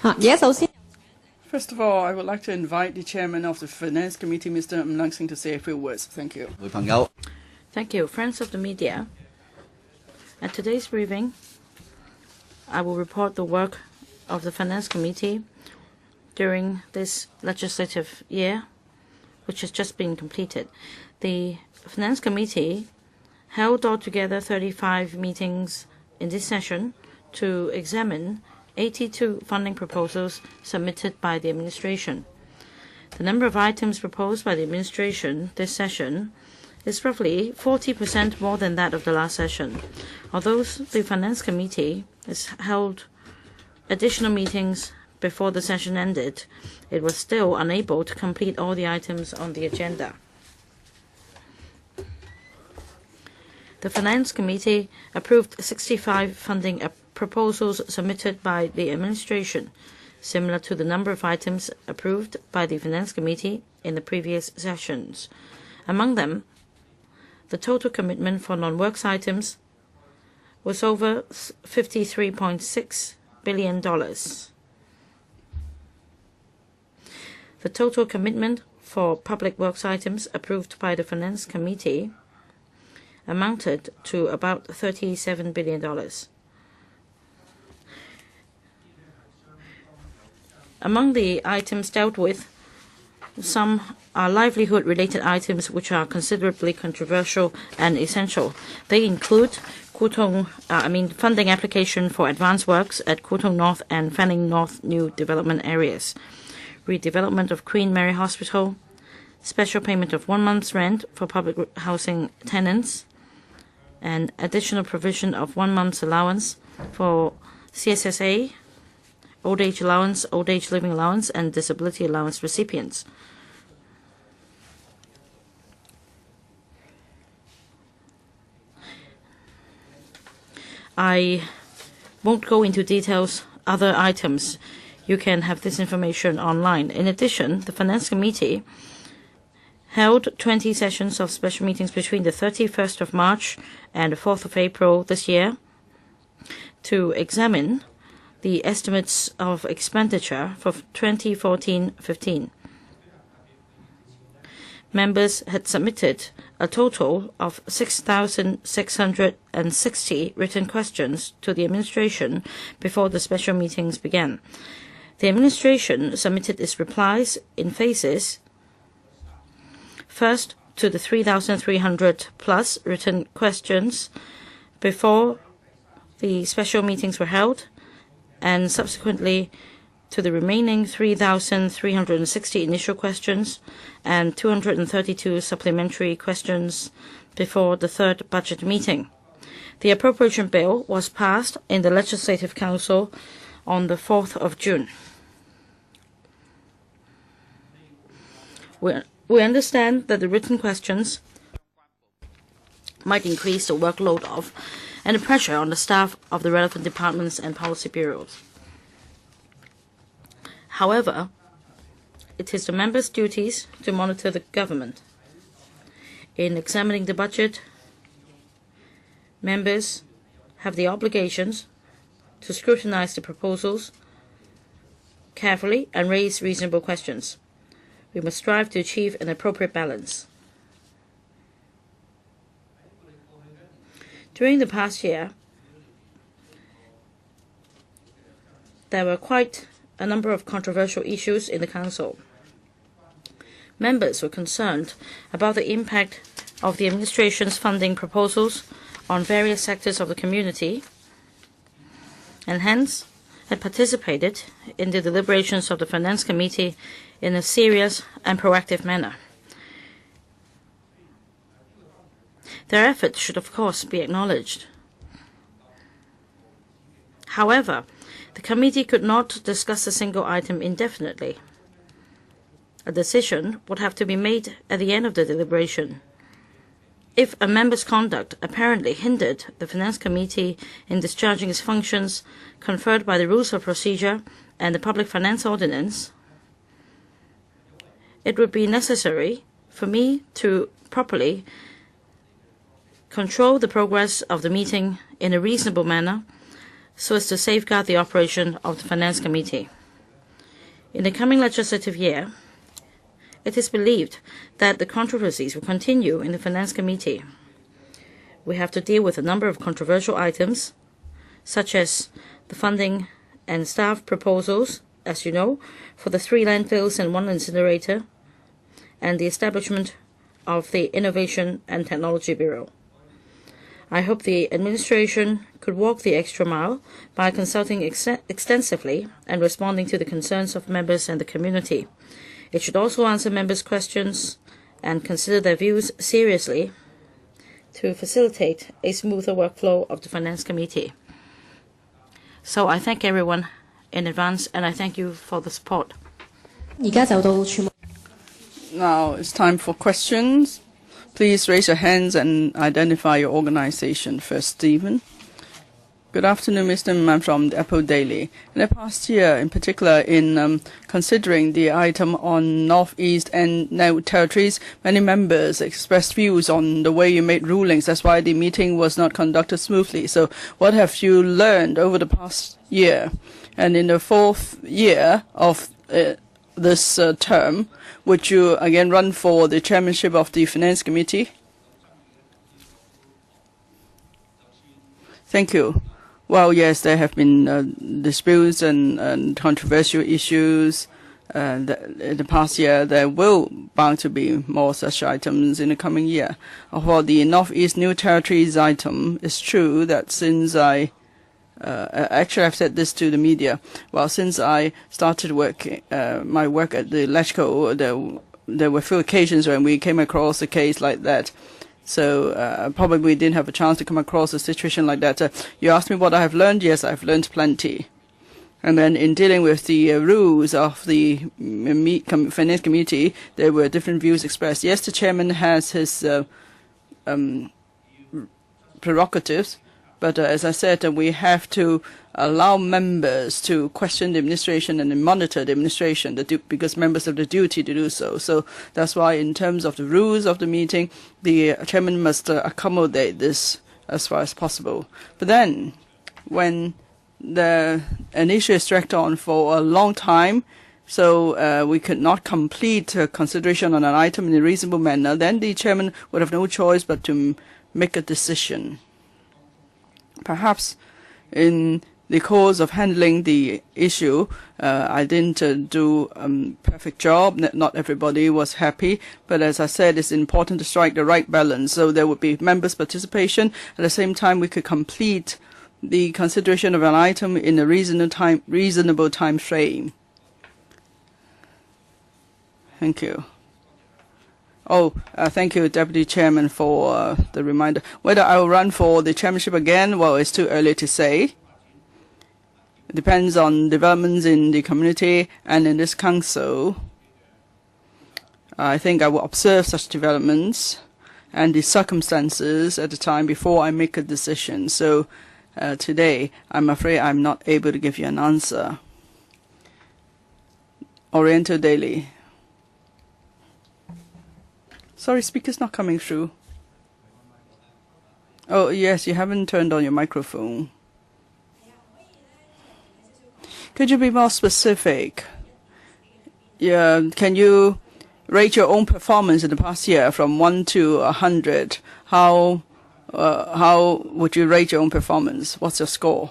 First of all, I would like to invite the chairman of the Finance Committee, Mr. Leung-sing, to say a few words. Thank you. Thank you, friends of the media. At today's briefing, I will report the work of the Finance Committee during this legislative year, which has just been completed. The Finance Committee held altogether 35 meetings in this session to examine 82 funding proposals submitted by the administration. The number of items proposed by the administration this session is roughly 40% more than that of the last session. Although the Finance Committee has held additional meetings before the session ended, it was still unable to complete all the items on the agenda. The Finance Committee approved 65 funding proposals submitted by the administration, similar to the number of items approved by the Finance Committee in the previous sessions. Among them, the total commitment for non-works items was over $53.6 billion. The total commitment for public works items approved by the Finance Committee amounted to about $37 billion. Among the items dealt with, some are livelihood-related items which are considerably controversial and essential. They include funding application for advanced works at Kutong North and Fanning North new development areas, redevelopment of Queen Mary Hospital, special payment of 1 month's rent for public housing tenants, and additional provision of 1 month's allowance for CSSA, old age allowance, old age living allowance, and disability allowance recipients. I won't go into details other items. You can have this information online. In addition, the Finance Committee held 20 sessions of special meetings between the 31st of March and the 4th of April this year to examine the estimates of expenditure for 2014-15. Members had submitted a total of 6,660 written questions to the administration before the special meetings began. The administration submitted its replies in phases. First, to the 3,300 plus written questions before the special meetings were held, and subsequently to the remaining 3,360 initial questions and 232 supplementary questions before the third budget meeting. The appropriation bill was passed in the Legislative Council on the 4th of June. We understand that the written questions might increase the workload of and the pressure on the staff of the relevant departments and policy bureaus. However, it is the members' duties to monitor the government. In examining the budget, members have the obligations to scrutinize the proposals carefully and raise reasonable questions. We must strive to achieve an appropriate balance. During the past year, there were quite a number of controversial issues in the Council. Members were concerned about the impact of the administration's funding proposals on various sectors of the community, and hence had participated in the deliberations of the Finance Committee in a serious and proactive manner. Their efforts should, of course, be acknowledged. However, the committee could not discuss a single item indefinitely. A decision would have to be made at the end of the deliberation. If a member's conduct apparently hindered the Finance Committee in discharging its functions conferred by the Rules of Procedure and the Public Finance Ordinance, it would be necessary for me to properly control the progress of the meeting in a reasonable manner so as to safeguard the operation of the Finance Committee. In the coming legislative year, it is believed that the controversies will continue in the Finance Committee. We have to deal with a number of controversial items, such as the funding and staff proposals, as you know, for the 3 landfills and 1 incinerator, and the establishment of the Innovation and Technology Bureau. I hope the administration could walk the extra mile by consulting extensively and responding to the concerns of members and the community. It should also answer members' questions and consider their views seriously to facilitate a smoother workflow of the Finance Committee. So I thank everyone in advance, and I thank you for the support. Now it's time for questions. Please raise your hands and identify your organization. First, Stephen. Good afternoon, Mr. I'm from the Apple Daily. In the past year, in particular, in considering the item on Northeast and New Territories, many members expressed views on the way you made rulings. That's why the meeting was not conducted smoothly. So what have you learned over the past year? And in the 4th year of this term, would you again run for the chairmanship of the Finance Committee? Thank you. Well, yes, there have been disputes and controversial issues. In the past year, there will bound to be more such items in the coming year. For the Northeast New Territories item, it's true that since actually I've said this to the media. Well, since I started my work at the LegCo, there were few occasions when we came across a case like that. So probably we didn't have a chance to come across a situation like that. You asked me what I have learned. Yes, I've learned plenty. And then in dealing with the rules of the Finance Committee, there were different views expressed. Yes, the chairman has his prerogatives. But as I said, we have to allow members to question the administration and monitor the administration because members have the duty to do so. So that's why in terms of the rules of the meeting, the chairman must accommodate this as far as possible. But then when an issue is dragged on for a long time, so we could not complete consideration on an item in a reasonable manner, then the chairman would have no choice but to make a decision. Perhaps in the course of handling the issue, I didn't do a perfect job. Not everybody was happy. But as I said, it's important to strike the right balance. So there would be members' participation. At the same time, we could complete the consideration of an item in a reasonable time frame. Thank you. Oh, thank you, Deputy Chairman, for the reminder. Whether I will run for the chairmanship again, well, it's too early to say. It depends on developments in the community and in this council. I think I will observe such developments and the circumstances at the time before I make a decision. So today, I'm afraid I'm not able to give you an answer. Oriental Daily. Sorry, speaker's not coming through. Oh, yes, you haven't turned on your microphone. Could you be more specific? Yeah, can you rate your own performance in the past year from 1 to 100? How would you rate your own performance? What's your score?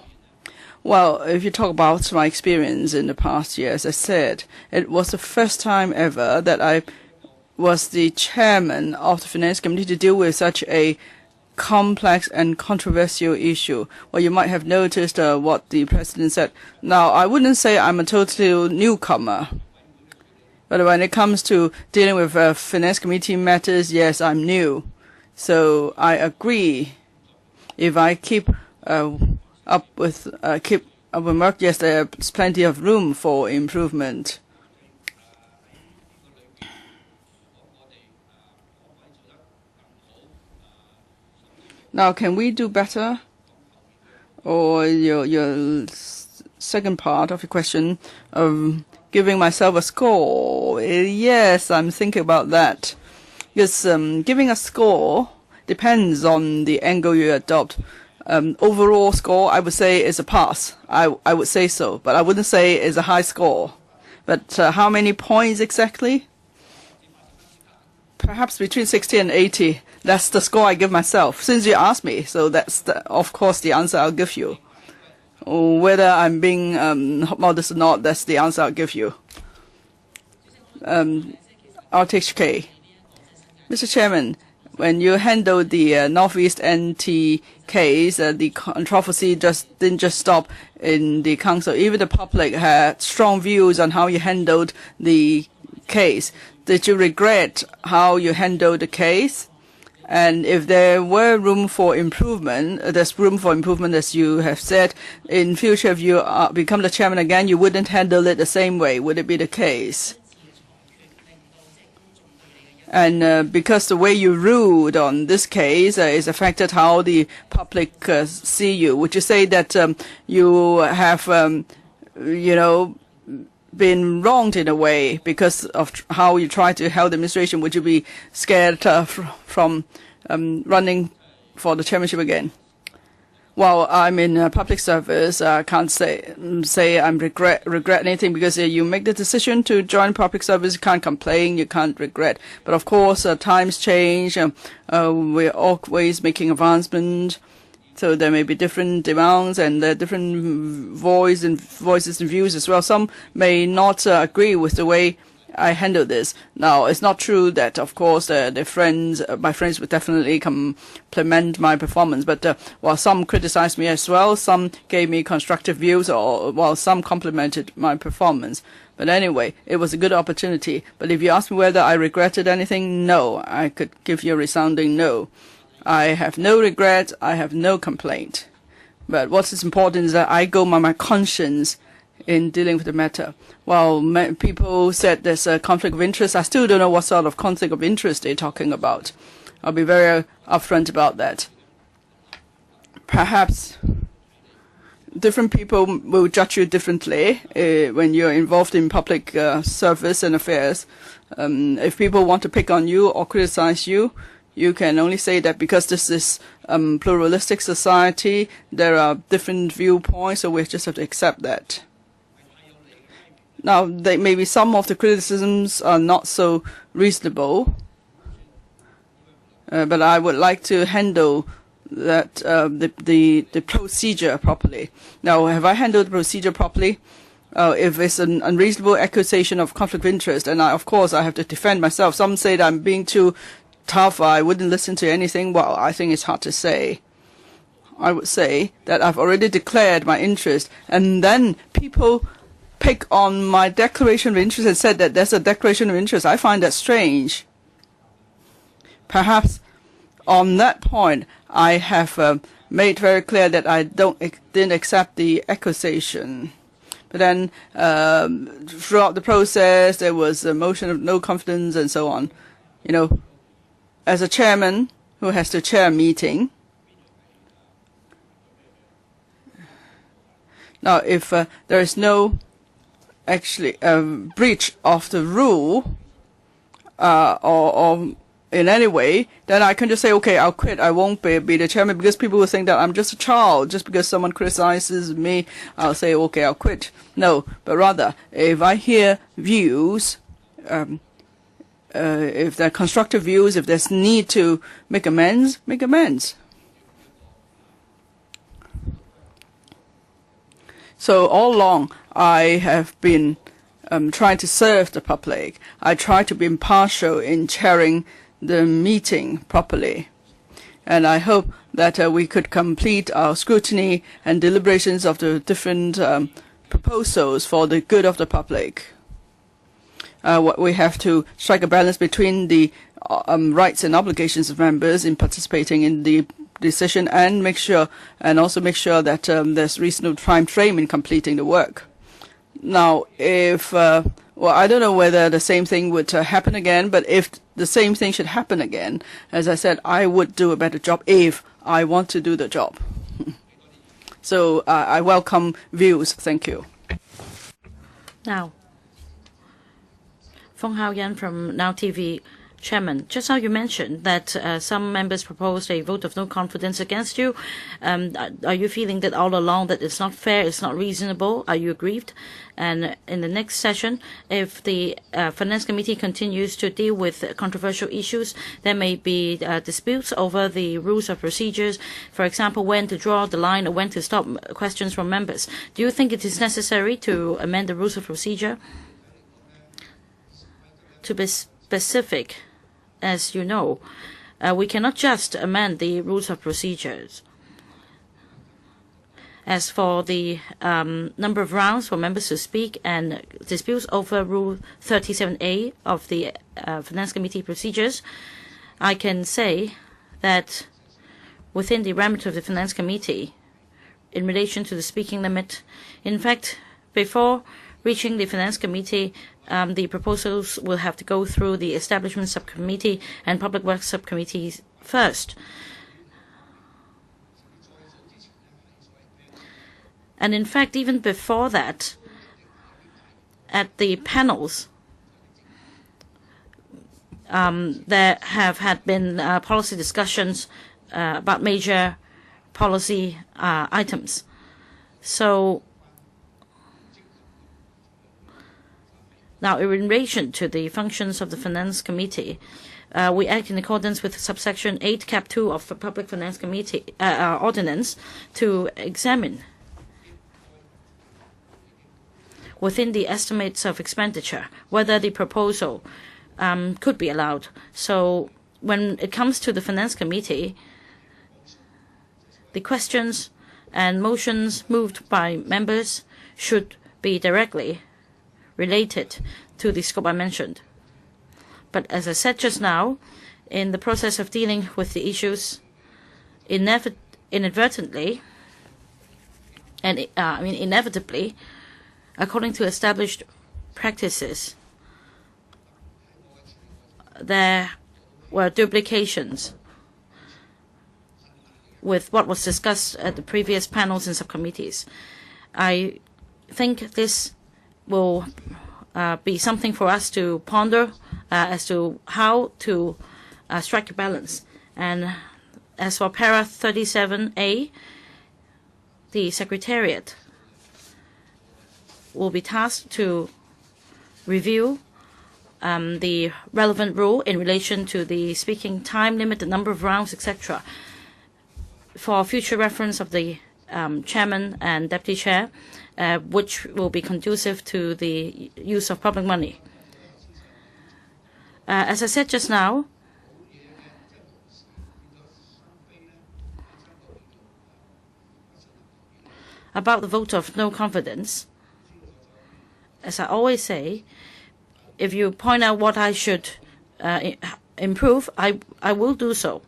Well, if you talk about my experience in the past year, as I said, it was the first time ever that I was the chairman of the Finance Committee to deal with such a complex and controversial issue. Well, you might have noticed what the president said. Now, I wouldn't say I'm a total newcomer. But when it comes to dealing with Finance Committee matters, yes, I'm new. So I agree. If I keep up with work, yes, there's plenty of room for improvement. Now, can we do better? Or your second part of your question of giving myself a score? Yes, I'm thinking about that. Because giving a score depends on the angle you adopt. Overall score, I would say, is a pass. I would say so, but I wouldn't say it's a high score. But how many points exactly? Perhaps between 60 and 80. That's the score I give myself, since you asked me. So that's, of course, the answer I'll give you. Whether I'm being modest or not, that's the answer I'll give you. RTHK. Mr. Chairman, when you handled the Northeast NT case, the controversy didn't just stop in the council. Even the public had strong views on how you handled the case. Did you regret how you handled the case? And if there were room for improvement, there's room for improvement, as you have said. In future, if you become the chairman again, you wouldn't handle it the same way. Would it be the case? And because the way you ruled on this case is affected how the public see you, would you say that you have, been wronged in a way because of how you try to help the administration? Would you be scared from running for the chairmanship again? Well, I'm in public service. I can't say I'm regret anything, because you make the decision to join public service. You can't complain. You can't regret. But of course, times change. We're always making advancement. So there may be different demands and different voices and views as well. Some may not agree with the way I handle this. Now, it's not true that, of course, my friends would definitely compliment my performance. But while some criticized me as well, some gave me constructive views, or while some complimented my performance. But anyway, it was a good opportunity. But if you ask me whether I regretted anything, no. I could give you a resounding no. I have no regret. I have no complaint. But what is important is that I go by my conscience in dealing with the matter. While people said there's a conflict of interest, I still don't know what sort of conflict of interest they're talking about. I'll be very upfront about that. Perhaps different people will judge you differently when you're involved in public service and affairs. If people want to pick on you or criticize you, you can only say that because this is pluralistic society, there are different viewpoints, so we just have to accept that. Now, maybe some of the criticisms are not so reasonable, but I would like to handle that the procedure properly. Now, have I handled the procedure properly? If it's an unreasonable accusation of conflict of interest, and of course I have to defend myself. Some say that I'm being too tough, I wouldn't listen to anything. Well, I think it's hard to say. I would say that I've already declared my interest, and then people pick on my declaration of interest and said that there's a declaration of interest. I find that strange. Perhaps on that point, I have made very clear that I didn't accept the accusation. But then throughout the process, there was a motion of no confidence and so on. You know, as a chairman who has to chair a meeting, now if there is no actually breach of the rule or in any way, then I can just say, okay, I'll quit. I won't be the chairman, because people will think that I'm just a child. Just because someone criticizes me, I'll say, okay, I'll quit. No, but rather, if I hear views, if they're constructive views, if there's need to make amends, make amends. So all along, I have been trying to serve the public. I try to be impartial in chairing the meeting properly. And I hope that we could complete our scrutiny and deliberations of the different proposals for the good of the public. We have to strike a balance between the rights and obligations of members in participating in the decision, and also make sure that there's reasonable time frame in completing the work. Now, if well, I don't know whether the same thing would happen again, but if the same thing should happen again, as I said, I would do a better job if I want to do the job. So I welcome views. Thank you. Now, Feng Haoyan from Now TV Chairman, just now you mentioned that some members proposed a vote of no confidence against you. Are you feeling that all along that it's not fair, it's not reasonable? Are you aggrieved? And in the next session, if the Finance Committee continues to deal with controversial issues, there may be disputes over the rules of procedures, for example, when to draw the line or when to stop questions from members. Do you think it is necessary to amend the rules of procedure? To be specific, as you know, we cannot just amend the rules of procedures. As for the number of rounds for members to speak and disputes over Rule 37A of the Finance Committee procedures, I can say that within the remit of the Finance Committee, in relation to the speaking limit, in fact, before reaching the Finance Committee, the proposals will have to go through the Establishment Subcommittee and Public Works Subcommittees first. And in fact, even before that, at the panels, there have had been policy discussions about major policy items. So now, in relation to the functions of the Finance Committee, we act in accordance with subsection 8, cap 2 of the Public Finance Committee Ordinance to examine within the estimates of expenditure whether the proposal could be allowed. So when it comes to the Finance Committee, the questions and motions moved by members should be directly related to the scope I mentioned. But as I said just now, in the process of dealing with the issues, inadvertently, and inevitably, according to established practices, there were duplications with what was discussed at the previous panels and subcommittees. I think this will be something for us to ponder as to how to strike a balance. And as for para 37A, the Secretariat will be tasked to review the relevant rule in relation to the speaking time limit, the number of rounds, etc. For future reference of the Chairman and Deputy Chair, which will be conducive to the use of public money. As I said just now, about the vote of no confidence, as I always say, if you point out what I should improve, I will do so.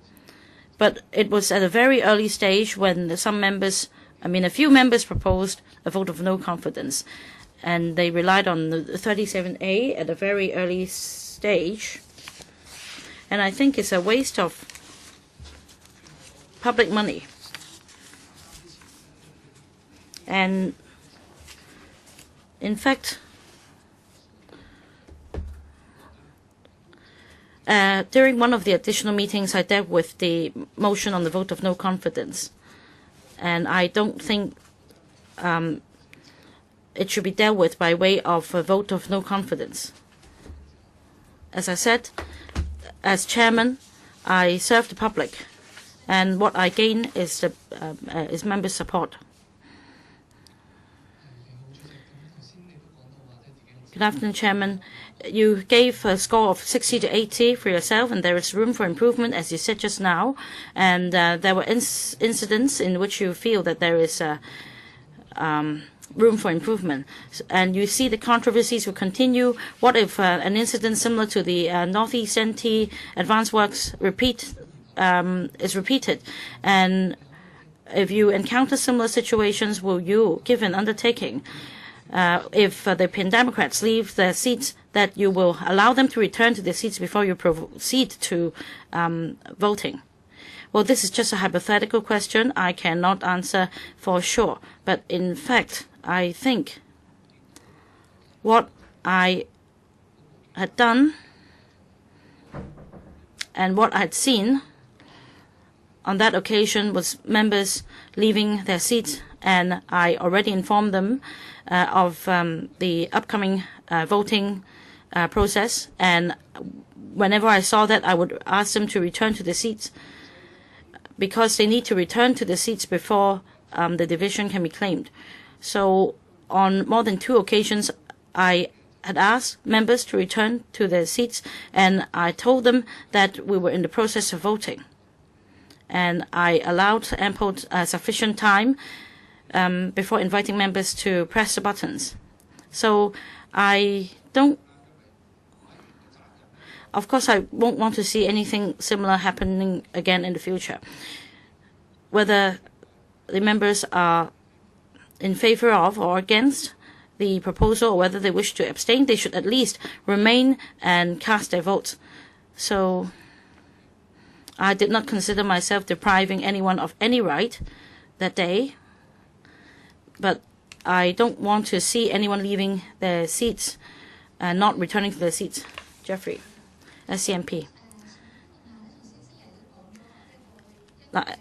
But it was at a very early stage when some members, a few members proposed a vote of no confidence, and they relied on the 37A at a very early stage. And I think it's a waste of public money. And in fact, during one of the additional meetings, I dealt with the motion on the vote of no confidence. And I don't think it should be dealt with by way of a vote of no confidence. As I said, as chairman, I serve the public, and what I gain is member support. Good afternoon, Chairman. You gave a score of 60 to 80 for yourself, and there is room for improvement, as you said just now. And there were incidents in which you feel that there is room for improvement. And you see the controversies will continue. What if an incident similar to the Northeast NT Advanced Works is repeated? And if you encounter similar situations, will you give an undertaking? If the PIN Democrats leave their seats, that you will allow them to return to their seats before you proceed to voting? Well, this is just a hypothetical question. I cannot answer for sure. But in fact, I think what I had done And what I had seen on that occasion was members leaving their seats, and I already informed them of the upcoming voting process. And whenever I saw that, I would ask them to return to the seats, because they need to return to the seats before the division can be claimed. So on more than 2 occasions, I had asked members to return to their seats, and I told them that we were in the process of voting. And I allowed ample sufficient time before inviting members to press the buttons. So of course, I won't want to see anything similar happening again in the future. Whether the members are in favor of or against the proposal, or whether they wish to abstain, they should at least remain and cast their votes. So I did not consider myself depriving anyone of any right that day, but I don't want to see anyone leaving their seats and not returning to their seats. Jeffrey, SCMP.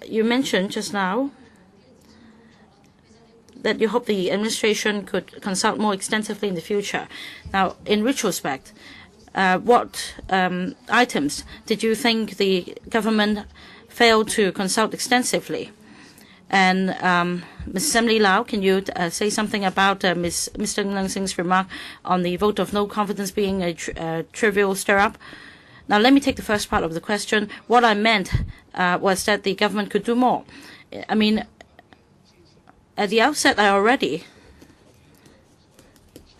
You mentioned just now that you hope the administration could consult more extensively in the future. Now, in retrospect, what items did you think the government failed to consult extensively? And Ms. Assembly Lau, can you say something about Mr. Leung-sing's remark on the vote of no confidence being a trivial stir-up? Now, let me take the first part of the question. What I meant was that the government could do more. I mean, at the outset, I already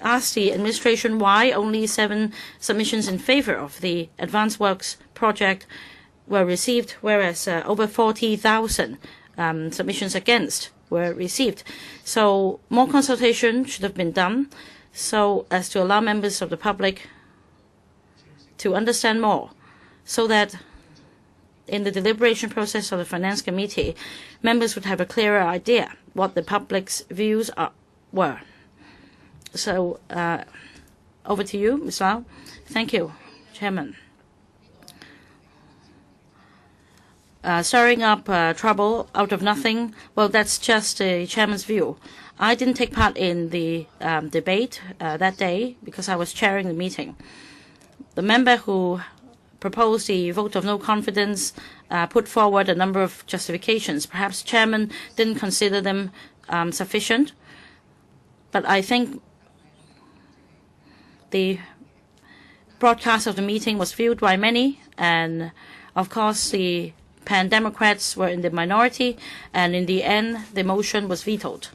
asked the administration why only 7 submissions in favor of the advanced works project were received, whereas over 40,000 submissions against were received. So more consultation should have been done so as to allow members of the public to understand more, so that in the deliberation process of the Finance Committee, members would have a clearer idea what the public's views were. So over to you, Ms. Lau. Thank you, Chairman. Stirring up trouble out of nothing, well, that's just the Chairman's view. I didn't take part in the debate that day because I was chairing the meeting. The member who proposed the vote of no confidence put forward a number of justifications. Perhaps Chairman didn't consider them sufficient, but I think the broadcast of the meeting was viewed by many, and of course the Pan-Democrats were in the minority, and in the end the motion was vetoed.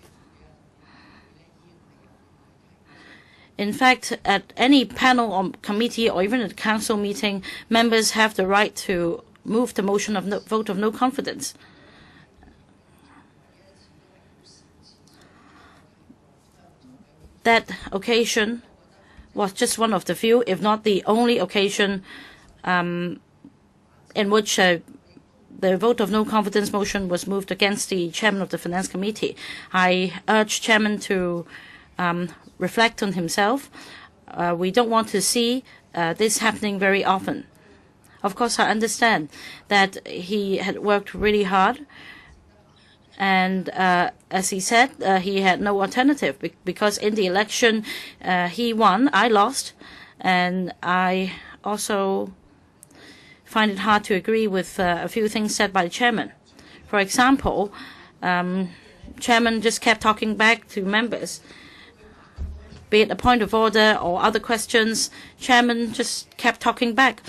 In fact, at any panel or committee or even at a council meeting, members have the right to move the motion of vote of no confidence. That occasion was just one of the few, if not the only occasion in which the vote of no confidence motion was moved against the chairman of the Finance Committee. I urge Chairman to reflect on himself. We don't want to see this happening very often. Of course, I understand that he had worked really hard, and as he said, he had no alternative because in the election he won, I lost, and I also find it hard to agree with a few things said by the chairman. For example, chairman just kept talking back to members, be it a point of order or other questions. Chairman just kept talking back,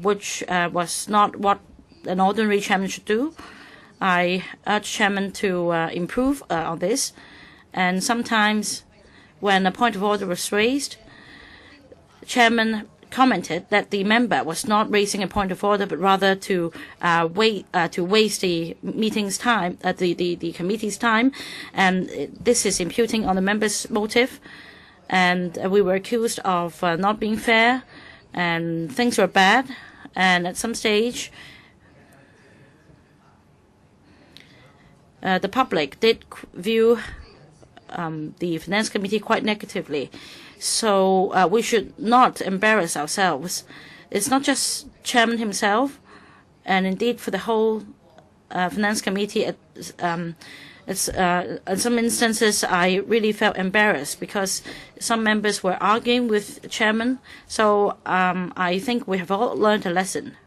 which was not what an ordinary chairman should do. I urge Chairman to improve on this. And sometimes when a point of order was raised, Chairman commented that the member was not raising a point of order, but rather to waste the meeting's time, the committee's time, and this is imputing on the member's motive. And we were accused of not being fair, and things were bad. And at some stage, the public did view the Finance Committee quite negatively. So we should not embarrass ourselves it's not just chairman himself, and indeed for the whole Finance Committee. In some instances, I really felt embarrassed because some members were arguing with the chairman. So I think we have all learned a lesson.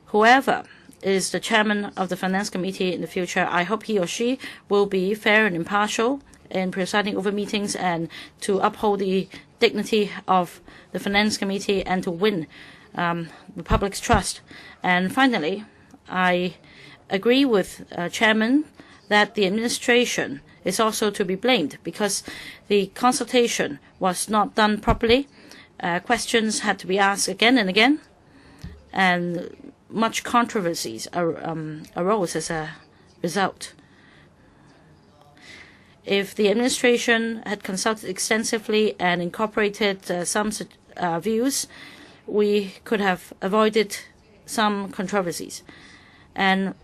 Whoever is the chairman of the Finance Committee in the future, I hope he or she will be fair and impartial in presiding over meetings and to uphold the dignity of the Finance Committee and to win the public's trust. And finally, I agree with Chairman that the administration is also to be blamed because the consultation was not done properly. Questions had to be asked again and again, and much controversies arose as a result. If the administration had consulted extensively and incorporated some views, we could have avoided some controversies. And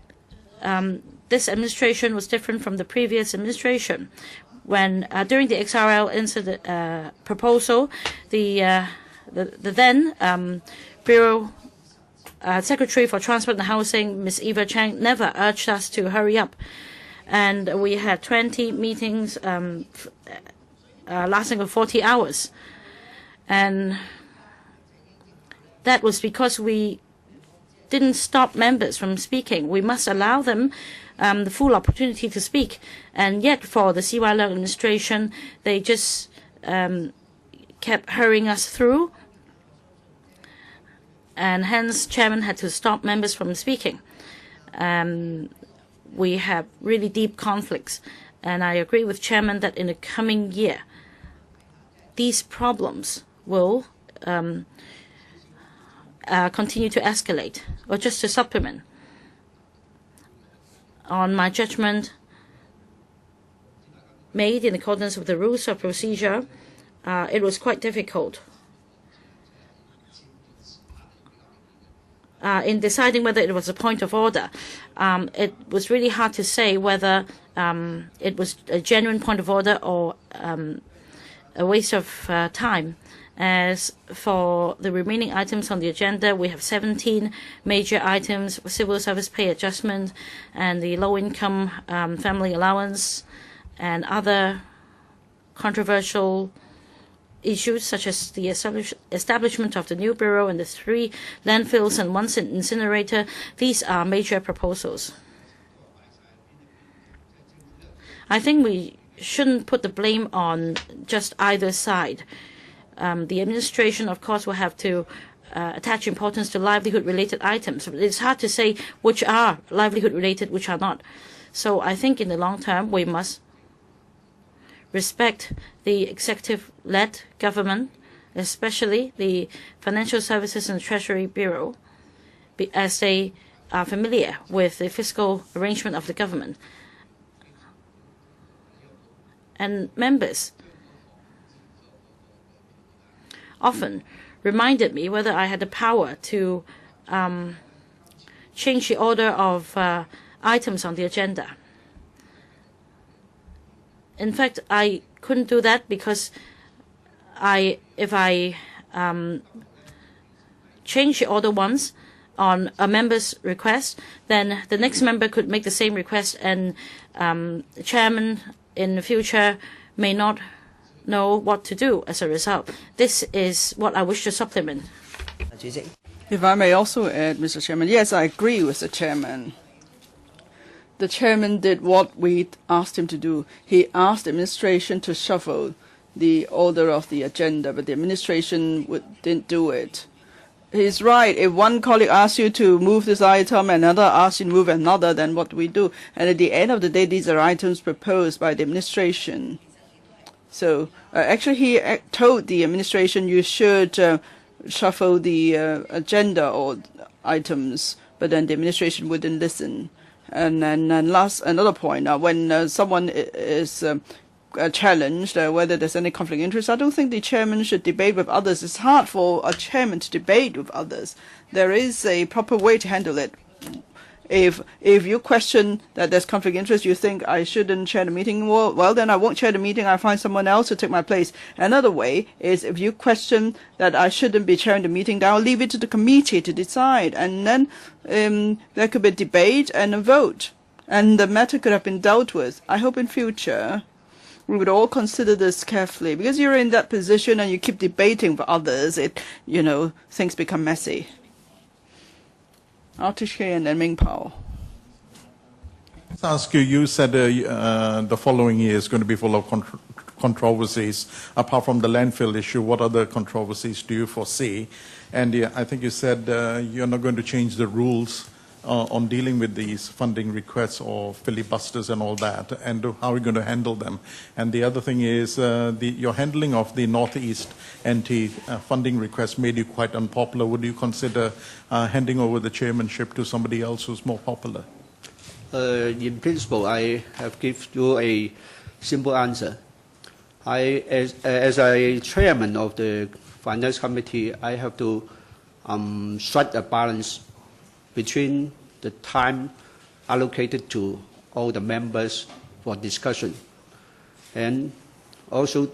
this administration was different from the previous administration. When during the XRL incident proposal, the then Bureau Secretary for Transport and Housing, Ms. Eva Chang, never urged us to hurry up. And we had 20 meetings lasting 40 hours. And that was because we didn't stop members from speaking. We must allow them the full opportunity to speak. And yet for the C.Y. Leung administration, they just kept hurrying us through. And hence, Chairman had to stop members from speaking. We have really deep conflicts. And I agree with Chairman that in the coming year, these problems will continue to escalate. Or just to supplement, on my judgment made in accordance with the rules of procedure, it was quite difficult in deciding whether it was a point of order. It was really hard to say whether it was a genuine point of order or a waste of time. As for the remaining items on the agenda, we have 17 major items: civil service pay adjustment and the low-income family allowance, and other controversial issues such as the establishment of the new bureau and the 3 landfills and 1 incinerator. These are major proposals. I think we shouldn't put the blame on just either side. The administration, of course, will have to attach importance to livelihood-related items. It's hard to say which are livelihood-related, which are not. So I think in the long term, we must respect the executive-led government, especially the Financial Services and Treasury Bureau, as they are familiar with the fiscal arrangement of the government. And members often reminded me whether I had the power to change the order of items on the agenda. In fact, I couldn't do that because if I change the order once on a member's request, then the next member could make the same request, and the chairman in the future may not know what to do as a result. This is what I wish to supplement. If I may also add, Mr. Chairman, yes, I agree with the chairman. The chairman did what we asked him to do. He asked the administration to shuffle the order of the agenda, but the administration didn't do it. He's right. If one colleague asks you to move this item, another asks you to move another, then what do we do? And at the end of the day, these are items proposed by the administration. So actually, he told the administration you should shuffle the agenda or items, but then the administration wouldn't listen. And then another point, when someone is challenged whether there's any conflict of interest, I don't think the chairman should debate with others. It's hard for a chairman to debate with others. There is a proper way to handle it. if you question that there's conflict of interest, you think I shouldn't chair the meeting, well, then I won't chair the meeting. I'll find someone else to take my place. Another way is if you question that I shouldn't be chairing the meeting, then I'll leave it to the committee to decide. And then there could be a debate and a vote. And the matter could have been dealt with. I hope in future we would all consider this carefully, because you're in that position and you keep debating for others. Things become messy. Artish and then Ming Pao. Let's ask you. You said the following year is going to be full of controversies. Apart from the landfill issue, what other controversies do you foresee? And I think you said you're not going to change the rules on dealing with these funding requests or filibusters and all that, and how are you going to handle them? And the other thing is your handling of the Northeast NT funding request made you quite unpopular. Would you consider handing over the chairmanship to somebody else who's more popular? In principle, I have given you a simple answer. As a chairman of the Finance Committee, I have to strike a balance between the time allocated to all the members for discussion and also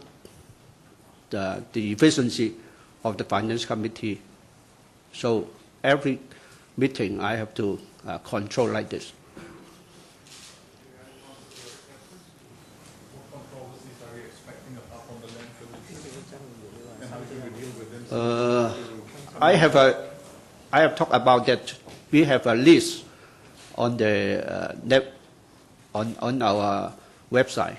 the efficiency of the Finance Committee. So every meeting I have to control like this. What controversies are you expecting apart from the landfill issue? And how do you deal with them? I have talked about that. We have a list on the on our website.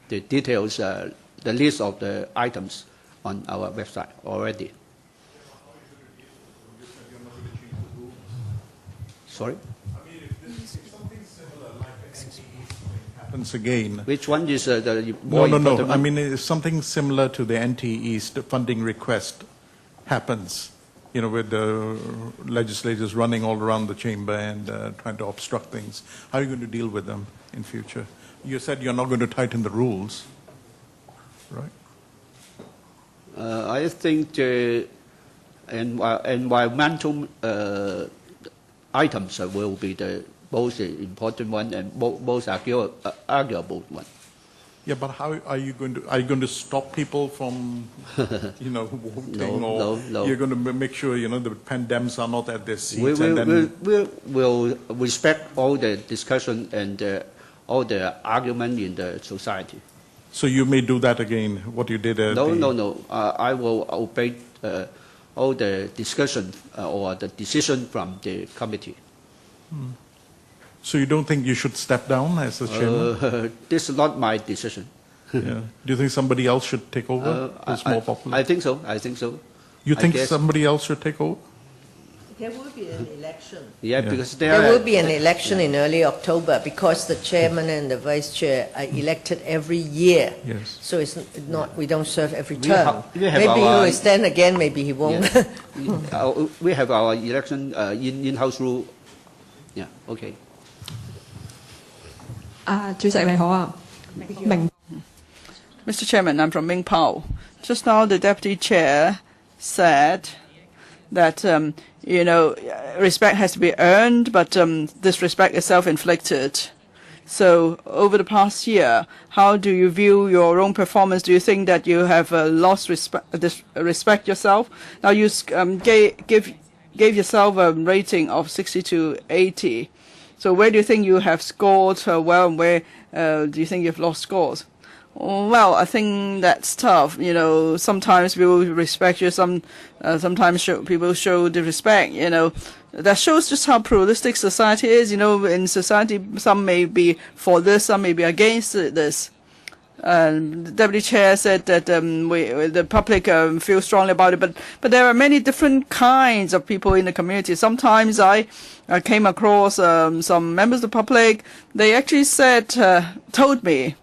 The details, the list of the items on our website already. Sorry? I mean, if something similar like an NTE happens again. Which one is the No. important I one? mean, if something similar to the NT East funding request happens, with the legislators running all around the chamber and trying to obstruct things, how are you going to deal with them in future? You said you're not going to tighten the rules, right? I think the environmental items will be the most important one and most arguable one. Yeah, but how are you going to stop people from, voting, No. you're going to make sure, the pandemics are not at their seats? We will respect all the discussion and all the argument in the society. So you may do that again, what you did at No. I will obey all the discussion or the decision from the committee. So you don't think you should step down as the chairman? This is not my decision. Yeah. Do you think somebody else should take over? Who's more popular? I think so. You think somebody else should take over? There will be an election. Yeah, because There will be an election in early October because the chairman and the vice chair are elected every year. Yes. So it's not, we don't serve every We term. have Maybe he our- will stand again, maybe he won't. we have our election in-house rule. Yeah, okay. 主席你好啊，明 Mr. Chairman, I'm from Ming Pao. Just now the Deputy Chair said that, respect has to be earned, but this respect is self-inflicted. So over the past year, how do you view your own performance? Do you think that you have lost respect yourself? Now you gave yourself a rating of 60 to 80. So where do you think you have scored well, and where do you think you've lost scores? Well, I think that's tough. Sometimes people respect you. Sometimes people show disrespect. That shows just how pluralistic society is. In society, some may be for this, some may be against this. The Deputy Chair said that the public feel strongly about it, but there are many different kinds of people in the community. Sometimes I came across some members of the public. They actually told me,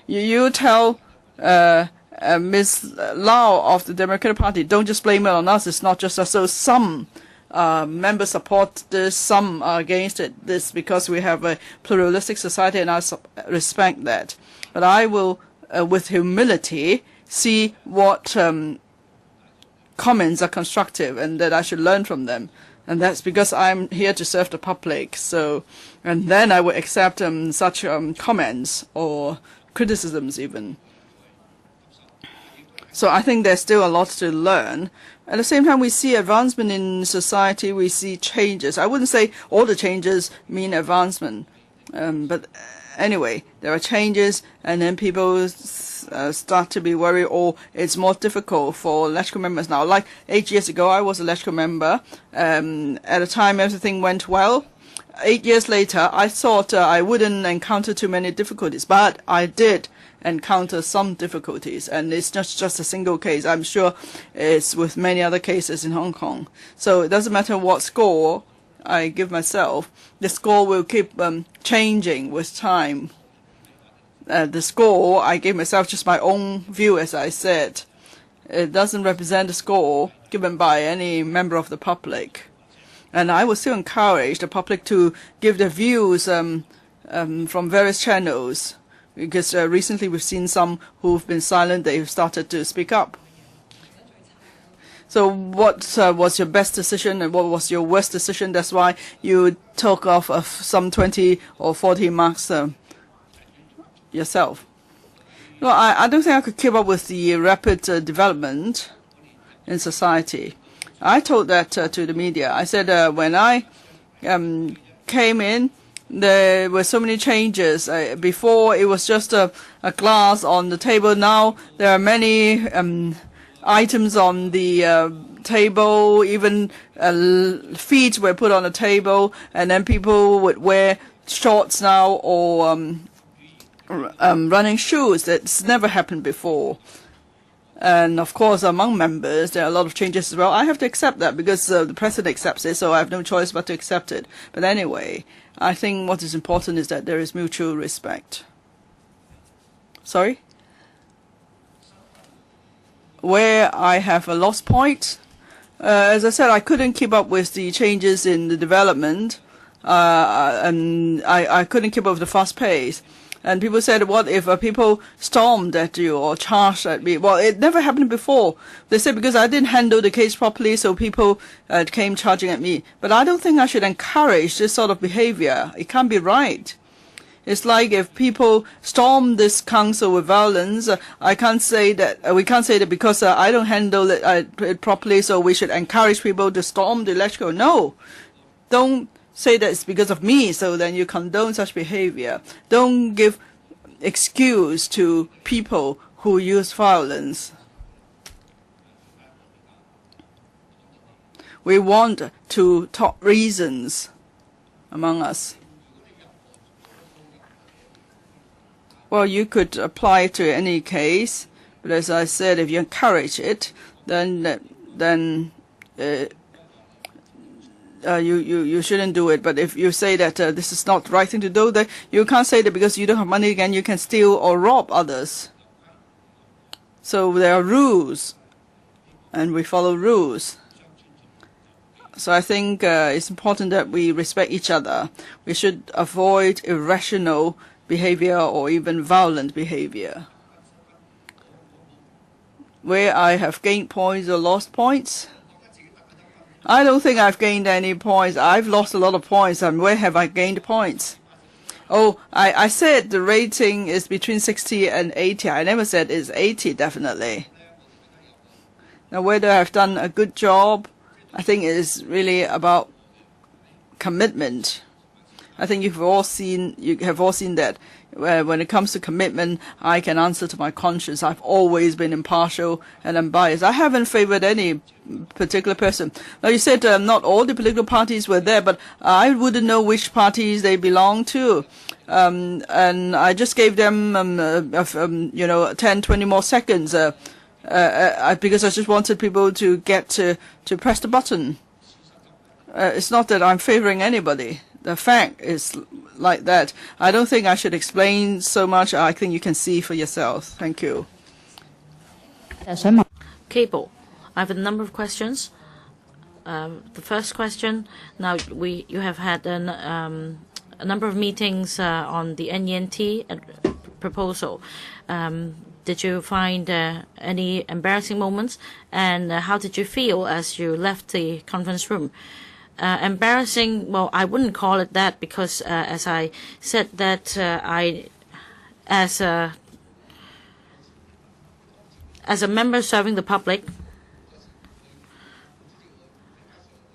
you tell Ms. Lau of the Democratic Party, don't just blame it on us. It's not just us. So some members support this, some are against this because we have a pluralistic society, and I respect that. But I will, with humility, see what comments are constructive and that I should learn from them. And that's because I'm here to serve the public. So, and then I would accept such comments or criticisms even. So I think there's still a lot to learn. At the same time, we see advancement in society, we see changes. I wouldn't say all the changes mean advancement, but anyway, there are changes, and then people start to be worried, or it's more difficult for electrical members now. Like 8 years ago, I was a electrical member. At the time, everything went well. 8 years later, I thought I wouldn't encounter too many difficulties, but I did encounter some difficulties, and it's not just a single case. I'm sure it's with many other cases in Hong Kong. So it doesn't matter what score I give myself, the score will keep changing with time. The score I gave myself, just my own view, as I said, it doesn't represent the score given by any member of the public. And I would still encourage the public to give their views from various channels, because recently we've seen some who've been silent, they've started to speak up. So what was your best decision and what was your worst decision? That's why you took off of some 20 or 40 marks yourself. No, I don't think I could keep up with the rapid development in society. I told that to the media. I said when I came in, there were so many changes. Before it was just a glass on the table. Now there are many items on the table. Even feet were put on the table, and then people would wear shorts now or running shoes. That's never happened before. And of course, among members, there are a lot of changes as well. I have to accept that because the president accepts it, so I have no choice but to accept it. But anyway, I think what is important is that there is mutual respect. Sorry? Where I have a lost point, as I said, I couldn't keep up with the changes in the development, and I couldn't keep up with the fast pace. And people said, what if people stormed at you or charged at me? Well, it never happened before. They said because I didn't handle the case properly, so people came charging at me. But I don't think I should encourage this sort of behavior. It can't be right. It's like if people storm this council with violence, I can't say that we can't say that because I don't handle it properly, so we should encourage people to storm the electrical. No, don't say that it's because of me, so then you condone such behavior. Don't give excuse to people who use violence. We want to talk reasons among us. Well, you could apply it to any case, but as I said, if you encourage it, then you shouldn't do it. But if you say that this is not the right thing to do, then you can't say that because you don't have money again, you can steal or rob others. So there are rules, and we follow rules. So I think it's important that we respect each other. We should avoid irrational behavior or even violent behavior. Where I have gained points or lost points, I don't think I've gained any points. I've lost a lot of points. And where have I gained points? Oh, I said the rating is between 60 and 80. I never said it's 80, definitely. Now, whether I've done a good job, I think it is really about commitment. I think you have all seen that. When it comes to commitment, I can answer to my conscience. I've always been impartial and unbiased. I haven't favored any particular person. Now, you said not all the political parties were there, but I wouldn't know which parties they belong to. And I just gave them, 10, 20 more seconds because I just wanted people to get to press the button. It's not that I'm favoring anybody. The fact is like that. I don't think I should explain so much. I think you can see for yourself. Thank you. Cable. I have a number of questions. The first question, now you have had a number of meetings on the NENT proposal. Did you find any embarrassing moments? And how did you feel as you left the conference room? Embarrassing, well, I wouldn't call it that because, as I said, that as a member serving the public,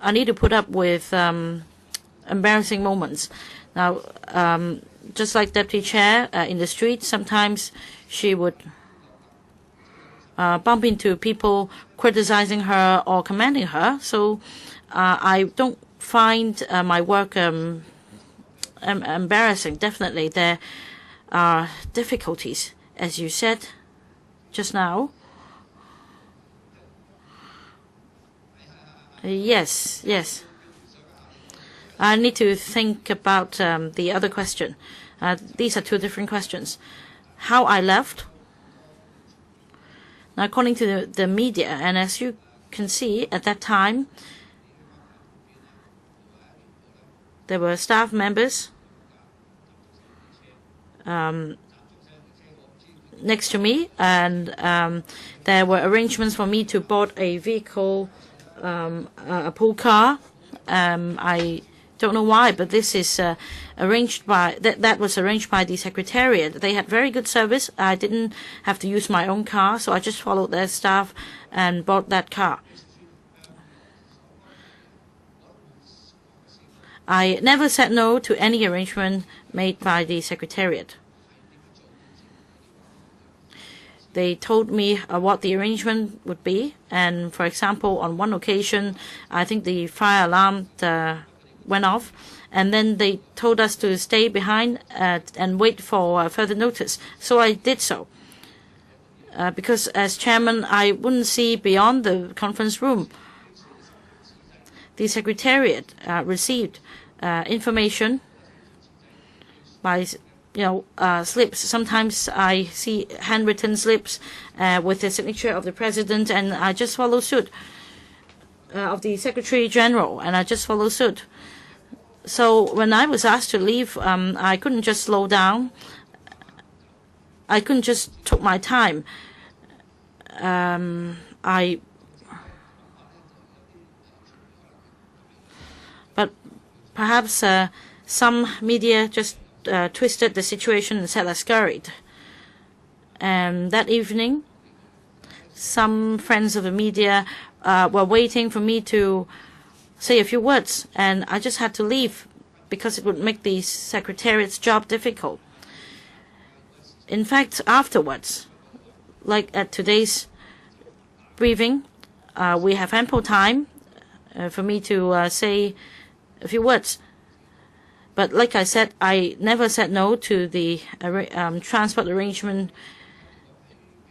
I need to put up with embarrassing moments. Now, just like Deputy Chair in the street, sometimes she would bump into people criticizing her or commending her. So I don't find my work embarrassing. Definitely, there are difficulties, as you said just now. Yes, yes. I need to think about the other question. These are two different questions. How I left. Now, according to the media, and as you can see, at that time, there were staff members next to me, and there were arrangements for me to board a vehicle, a pool car. I don't know why, but this is arranged by that was arranged by the Secretariat. They had very good service. I didn't have to use my own car, so I just followed their staff and bought that car. I never said no to any arrangement made by the Secretariat. They told me what the arrangement would be, and for example, on one occasion, I think the fire alarm went off, and then they told us to stay behind and wait for further notice. So I did so. Because as chairman, I wouldn't see beyond the conference room. The Secretariat received information by slips. Sometimes I see handwritten slips with the signature of the President, and I just follow suit, of the Secretary General, and I just follow suit. So when I was asked to leave, I couldn't just slow down. I couldn't just took my time. But perhaps some media just twisted the situation and said I scurried. And that evening, some friends of the media were waiting for me to say a few words, and I just had to leave because it would make the Secretariat's job difficult. In fact, afterwards, like at today's briefing, we have ample time for me to say a few words. But like I said, I never said no to the transport arrangement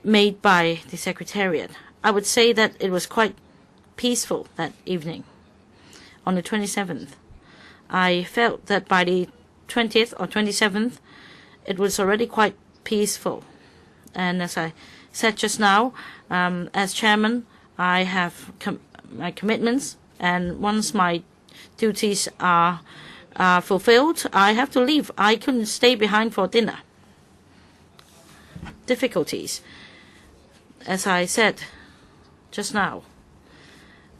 made by the Secretariat. I would say that it was quite peaceful that evening. On the 27th, I felt that by the 20th or 27th, it was already quite peaceful. And as I said just now, as chairman, I have my commitments, and once my duties are fulfilled, I have to leave. I couldn't stay behind for dinner. Difficulties. As I said just now,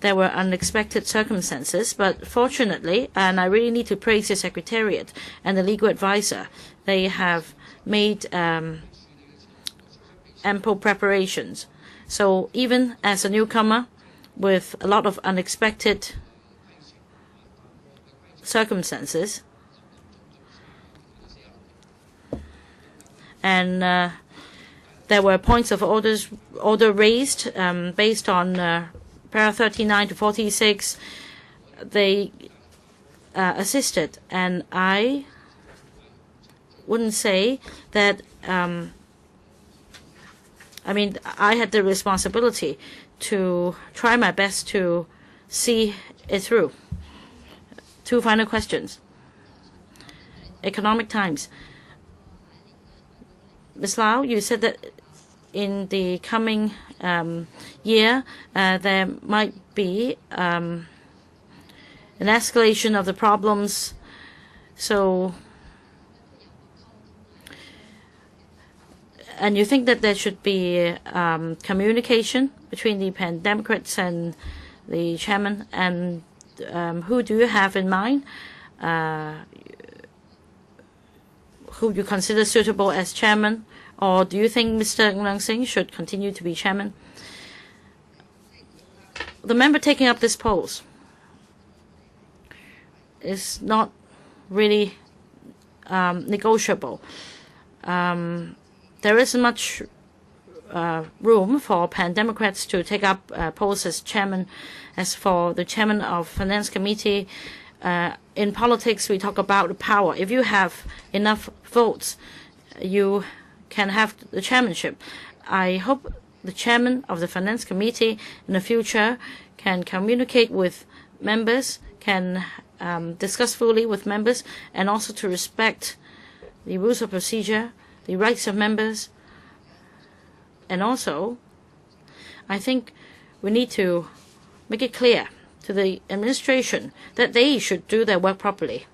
there were unexpected circumstances, but fortunately, and I really need to praise the Secretariat and the legal advisor, they have made ample preparations. So even as a newcomer with a lot of unexpected circumstances, and there were points of order raised based on Para 39 to 46, they assisted, and I wouldn't say that. I had the responsibility to try my best to see it through. Two final questions. Economic Times. Ms. Lau, you said that in the coming year, there might be an escalation of the problems. So, and you think that there should be communication between the Pan Democrats and the chairman, and who do you have in mind? Who you consider suitable as chairman? Or do you think Mr. Leung-sing should continue to be chairman? The member taking up this post is not really negotiable. There isn't much room for Pan-Democrats to take up posts as chairman. As for the chairman of Finance Committee, in politics we talk about power. If you have enough votes, you can have the chairmanship. I hope the chairman of the Finance Committee in the future can communicate with members, can discuss fully with members, and also to respect the rules of procedure, the rights of members. And also, I think we need to make it clear to the administration that they should do their work properly.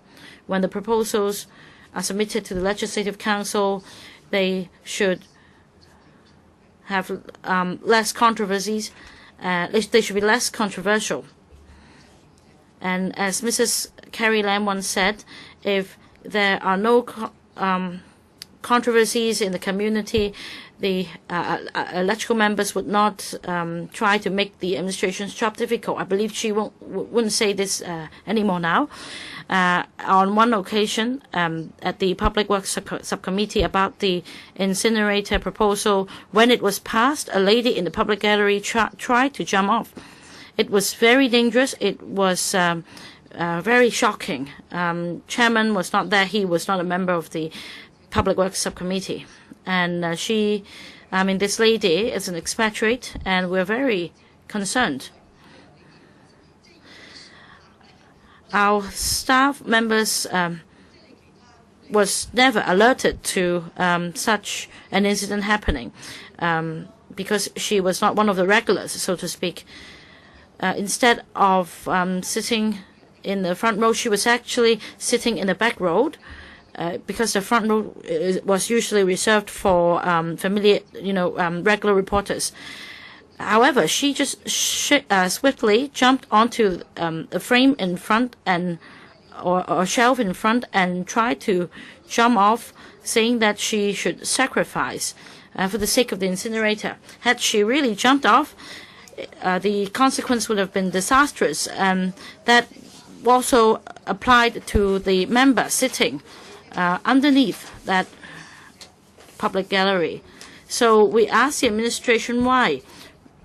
When the proposals are submitted to the Legislative Council, they should have less controversies. They should be less controversial. And as Mrs. Carrie Lam once said, if there are no controversies in the community, the electoral members would not try to make the administration's job difficult. I believe she wouldn't say this anymore now. On one occasion, at the Public Works Subcommittee about the incinerator proposal, when it was passed, a lady in the public gallery tried to jump off. It was very dangerous. It was very shocking. Chairman was not there. He was not a member of the Public Works Subcommittee. And this lady is an expatriate, and we're very concerned. Our staff members was never alerted to such an incident happening because she was not one of the regulars, so to speak. Instead of sitting in the front row, she was actually sitting in the back row. Because the front row was usually reserved for regular reporters. However, she just swiftly jumped onto a frame in front or shelf in front and tried to jump off, saying that she should sacrifice for the sake of the incinerator. Had she really jumped off, the consequence would have been disastrous. That also applied to the member sitting underneath that public gallery. So we asked the administration why.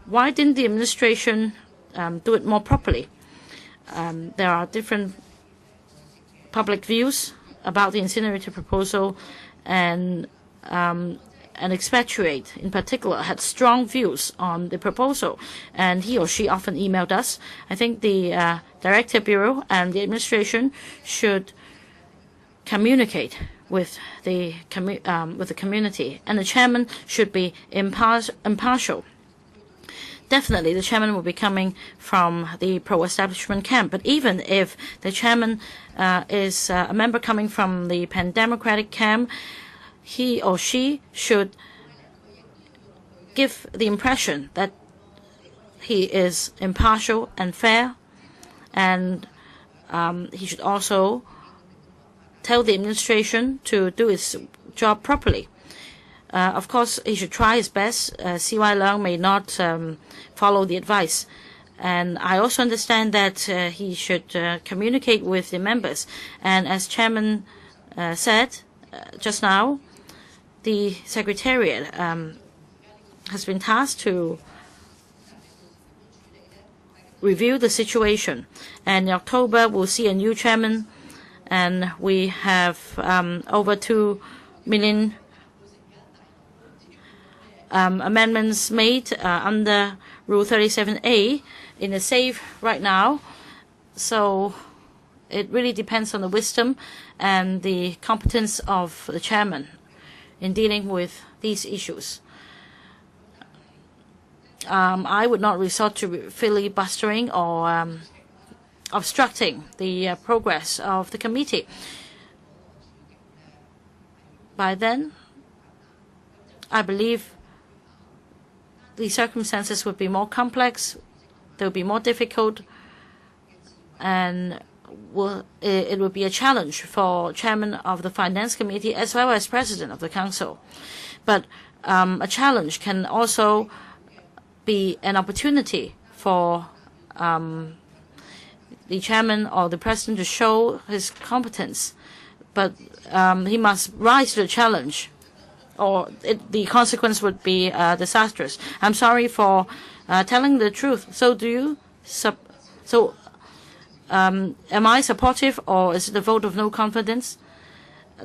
Why didn't the administration do it more properly? There are different public views about the incinerator proposal, and an expatriate in particular had strong views on the proposal, and he or she often emailed us. I think the Director Bureau and the administration should communicate with the community, and the chairman should be impartial. Definitely, the chairman will be coming from the pro-establishment camp. But even if the chairman is a member coming from the pan-democratic camp, he or she should give the impression that he is impartial and fair, and he should also tell the administration to do its job properly. Of course, he should try his best. C.Y. Leung may not follow the advice. And I also understand that he should communicate with the members. And as Chairman said just now, the Secretariat has been tasked to review the situation. And in October, we'll see a new chairman. And we have over 2 million amendments made under Rule 37A in the safe right now. So it really depends on the wisdom and the competence of the chairman in dealing with these issues. I would not resort to filibustering or obstructing the progress of the committee. By then, I believe the circumstances would be more complex, they would be more difficult, and it will be a challenge for chairman of the Finance Committee as well as president of the Council. But a challenge can also be an opportunity for the chairman or the president to show his competence. But he must rise to the challenge, or the consequence would be disastrous. I'm sorry for telling the truth. So do you? Am I supportive, or is it a vote of no confidence?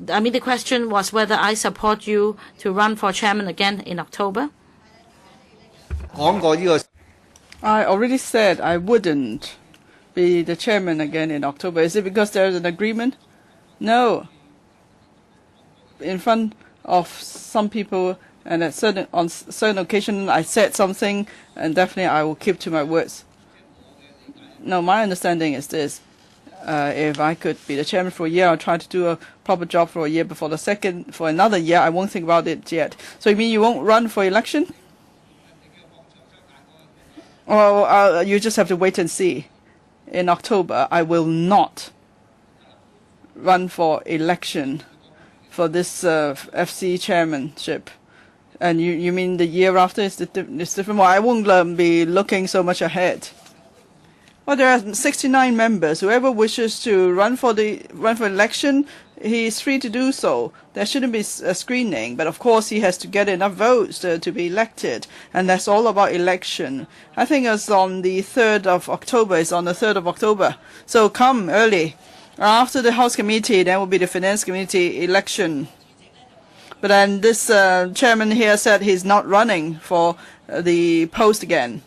I mean, the question was whether I support you to run for chairman again in October. I already said I wouldn't be the chairman again in October. Is it because there is an agreement? No. In front of some people and on certain occasions I said something, and definitely I will keep to my words. No, my understanding is this. If I could be the chairman for a year, I'll try to do a proper job for a year. But for another year, I won't think about it yet. So you mean you won't run for election? Well, you just have to wait and see. In October, I will not run for election for this FC chairmanship. And you mean the year after is different? Well, I won't be looking so much ahead. Well, there are 69 members. Whoever wishes to run for election, he is free to do so. There shouldn't be a screening, but of course he has to get enough votes to be elected, and that's all about election. I think it's on the 3rd of October. It's on the 3rd of October. So come early. After the House Committee, there will be the Finance Committee election. But then this chairman here said he's not running for the post again.